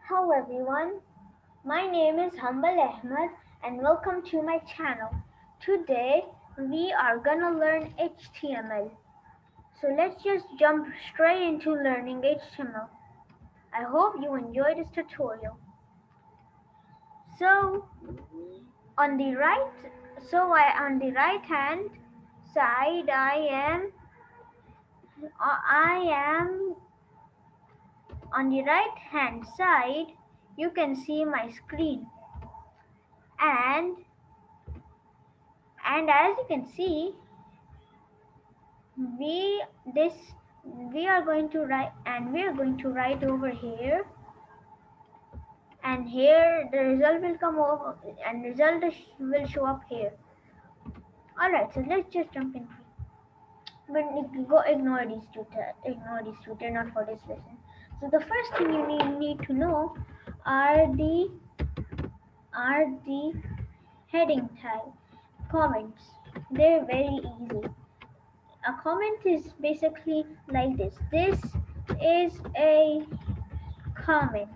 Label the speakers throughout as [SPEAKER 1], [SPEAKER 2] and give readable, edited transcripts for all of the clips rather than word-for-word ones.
[SPEAKER 1] Hello everyone, my name is Hambal Ahmed and welcome to my channel. Today we are gonna learn HTML. So let's just jump straight into learning HTML. I hope you enjoy this tutorial. So on the right, on the right hand side I am on the right hand side you can see my screen and as you can see we this we are going to write over here, and here the result will come over and will show up here. All right, so let's just jump in. But go ignore these two, they're not for this lesson. So the first thing you need to know are the heading tag comments. They're very easy. A comment is basically like this. This is a comment,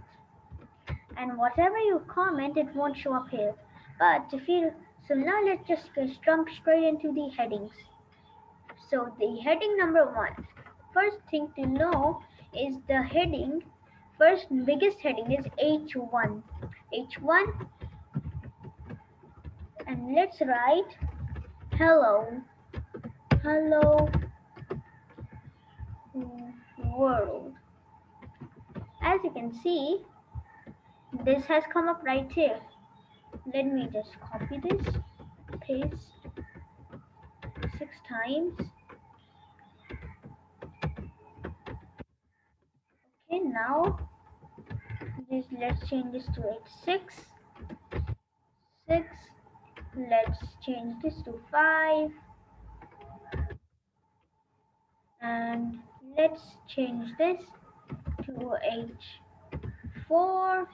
[SPEAKER 1] and whatever you comment, it won't show up here. But so now let's just jump straight into the headings. So the heading number one. First thing to know is the heading. First biggest heading is H1. H1, and let's write hello world. As you can see, this has come up right here. Let me just copy this, paste 6 times. Okay, now let's change this to 6. Let's change this to 5, and let's change this to H4.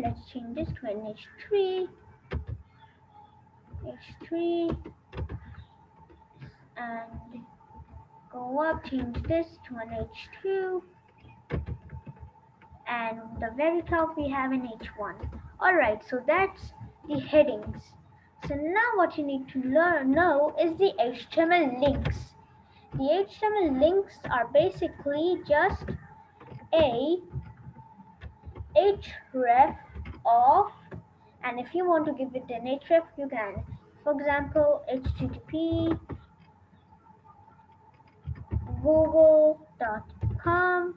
[SPEAKER 1] Let's change this to an H3, and go up, change this to an H2, and the very top we have an H1. Alright, so that's the headings. So now what you need to know is the HTML links. The HTML links are basically just a href of, and if you want to give it an href, you can. For example, http google.com,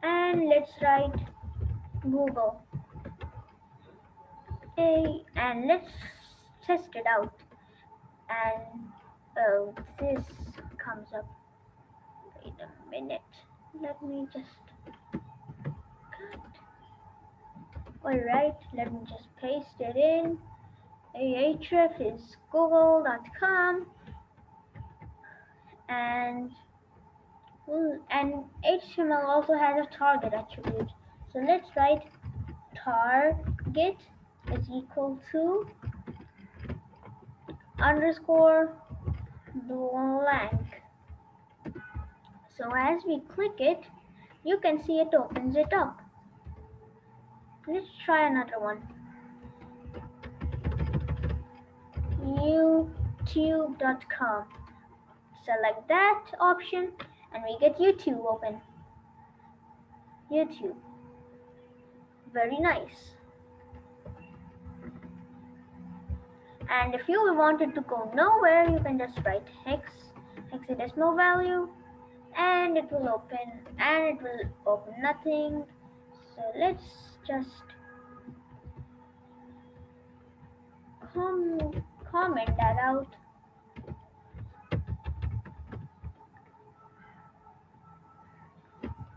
[SPEAKER 1] and let's write Google. Okay, and let's test it out. And oh, this comes up. Wait a minute. Let me just cut. Alright, let me just paste it in. Ahref is google.com, and HTML also has a target attribute. So let's write target is equal to underscore blank. So as we click it, you can see it opens it up. Let's try another one. youtube.com. Select that option and we get YouTube open. YouTube. Very nice. And if you wanted to go nowhere, you can just write hexadecimal value, and it will open nothing. So let's just comment that out.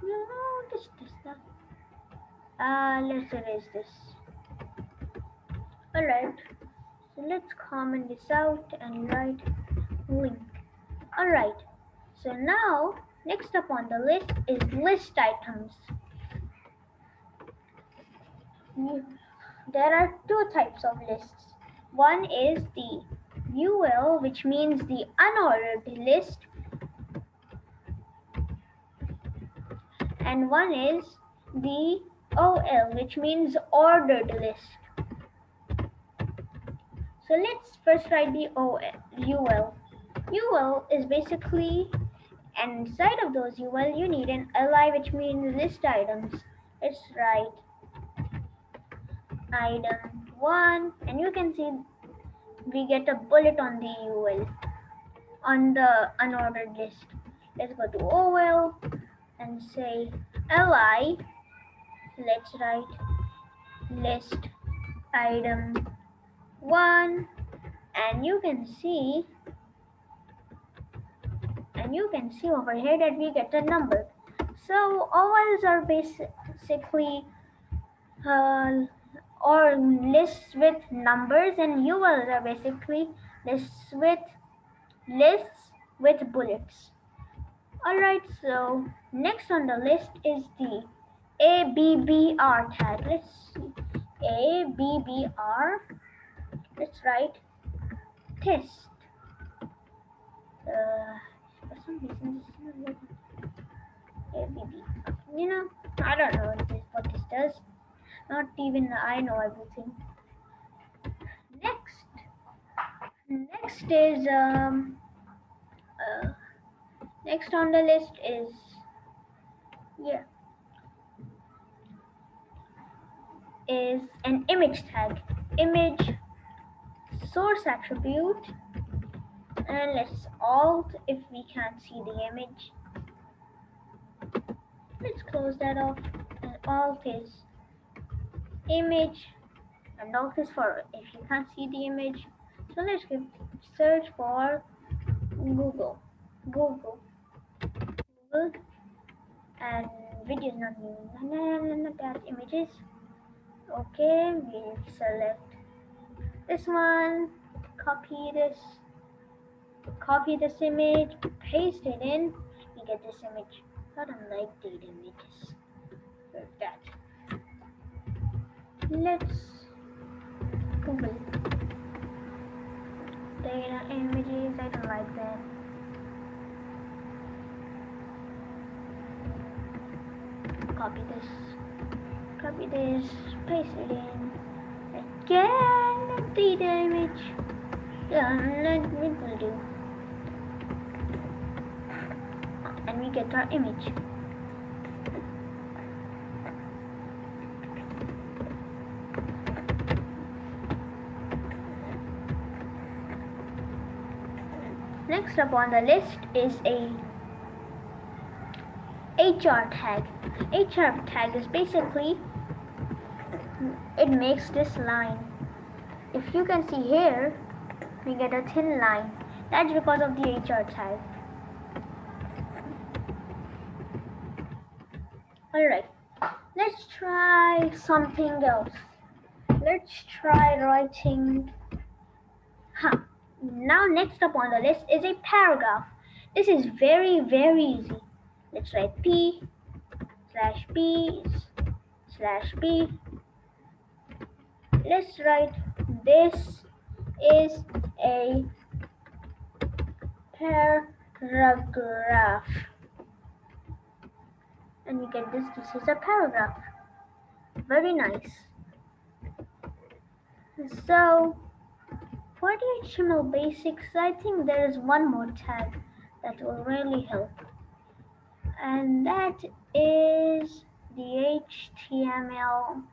[SPEAKER 1] No, this stuff. Let's erase this. Alright, so let's comment this out and write link. Alright, so now next up on the list is list items. There are two types of lists. One is the UL, which means the unordered list, and one is the OL, which means ordered list. So let's first write the UL. UL is basically, and inside of those UL you need an LI, which means list items. Let's write item 1, and you can see we get a bullet on the UL, on the unordered list. Let's go to OL and say LI. Let's write list item 1, and you can see over here that we get a number. So OLs are basically or lists with numbers, and ULs are basically lists with bullets. Alright, so next on the list is the ABBR tag. Let's see. ABBR. Let's write test. For some reason this is not working. ABB. I don't know what this does. Not even I know everything. Next is next on the list is an image tag. Image source attribute, and let's alt if we can't see the image. Let's close that off, and alt is image, and alt is for if you can't see the image. So let's search for Google, and videos not new, that images. Okay, we'll select this one, copy this image, paste it in, we get this image. I don't like data images. Like that. Let's Google data images. I don't like that. Copy this, paste it in. Again, data image. It will do. And we get our image. Next up on the list is a HR tag. HR tag is basically, it makes this line. If you can see here, we get a thin line. That's because of the HR tag. Alright, let's try something else. Let's try writing. Now next up on the list is a paragraph. This is very, very easy. Let's write P/B/B. Let's write this is a paragraph. And we get this is a paragraph. Very nice. So for the HTML basics, I think there is one more tag that will really help. And that is the HTML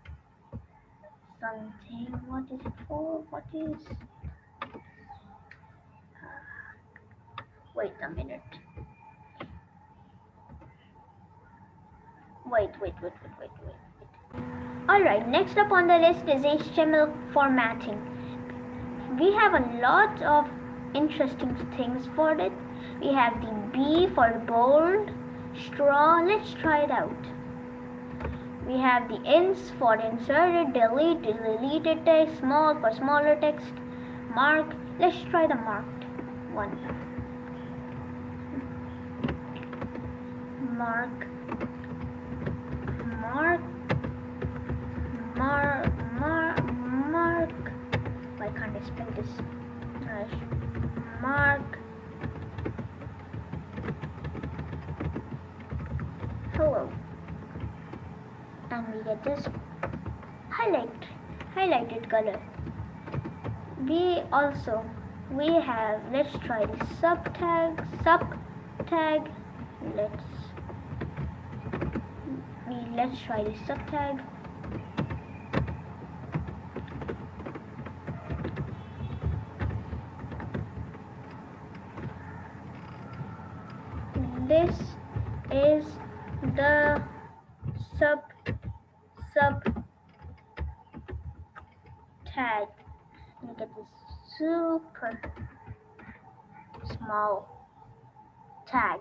[SPEAKER 1] something. What is it for? Wait a minute. Wait. Alright, next up on the list is HTML formatting. We have a lot of interesting things for it. We have the B for bold, strong. Let's try it out. We have the ins for inserted, deleted text, small for smaller text, mark. Let's try the marked one. Mark. Why can't I spell this? Mark. Hello. and we get this highlighted color. We have, let's try the subtag. Let's try the subtag. This is the sub tag. Look at this super small tag.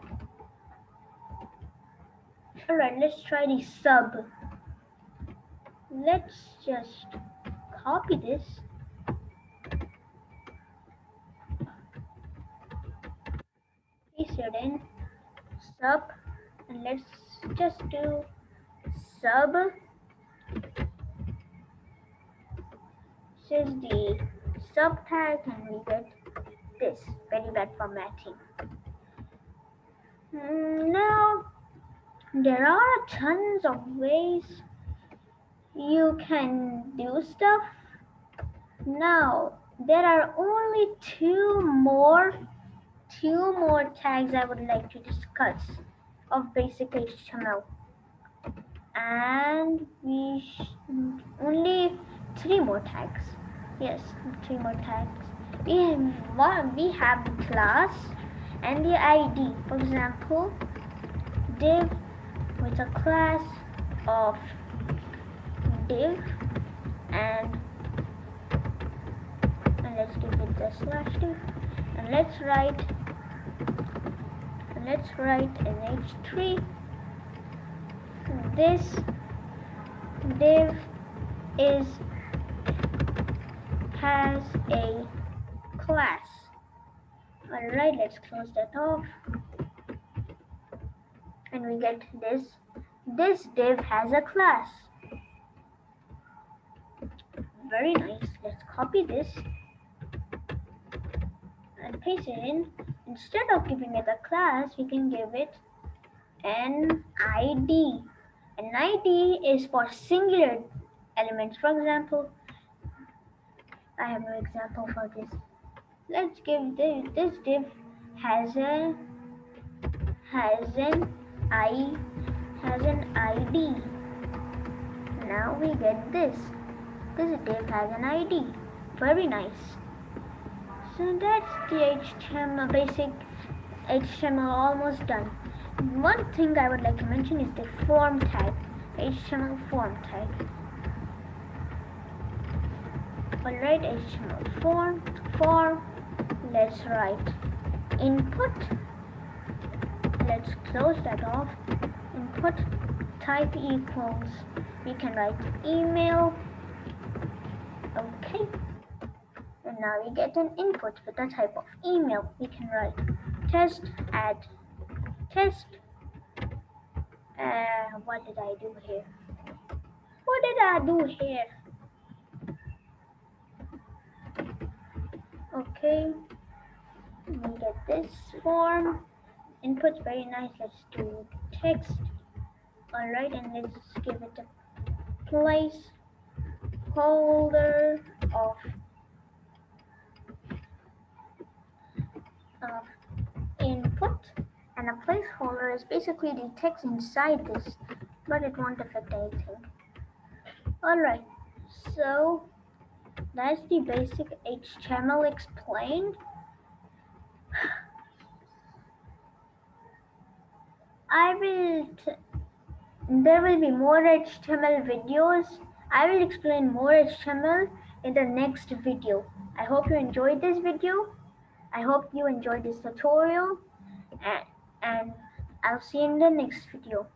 [SPEAKER 1] Alright, let's try the sub. Let's just copy this. Paste it in sub, and let's just do sub. This is the sub tag, and we get this very bad formatting. Now there are tons of ways you can do stuff. Now there are only two more tags I would like to discuss of basic HTML, and only three more tags. Yes, three more tags. We have the class and the ID. For example, div with a class of div, and let's give it the slash div, and let's write in h3, this div has a class. Alright, let's close that off, and we get this div has a class. Very nice. Let's copy this and paste it in. Instead of giving it a class, we can give it an ID. An ID is for singular elements. For example, I have no example for this. Let's give this div has an ID. Now we get this div has an ID. Very nice. So that's the HTML, basic HTML almost done. One thing I would like to mention is the form tag, HTML form tag. Alright, HTML form, let's write input. Let's close that off. Input type equals, we can write email. Okay, and now we get an input with the type of email. We can write test, add test. What did I do here? Okay, we get this form. Input's very nice. Let's do text. Alright, and let's give it a placeholder of input, and a placeholder is basically the text inside this, but it won't affect anything. Alright, so that's the basic HTML explained. There will be more HTML videos. I will explain more HTML in the next video. I hope you enjoyed this video. I hope you enjoyed this tutorial, and I'll see you in the next video.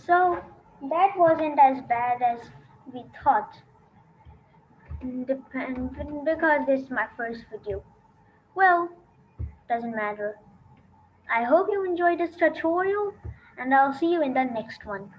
[SPEAKER 1] So that wasn't as bad as we thought, because this is my first video. Well, doesn't matter. I hope you enjoyed this tutorial, and I'll see you in the next one.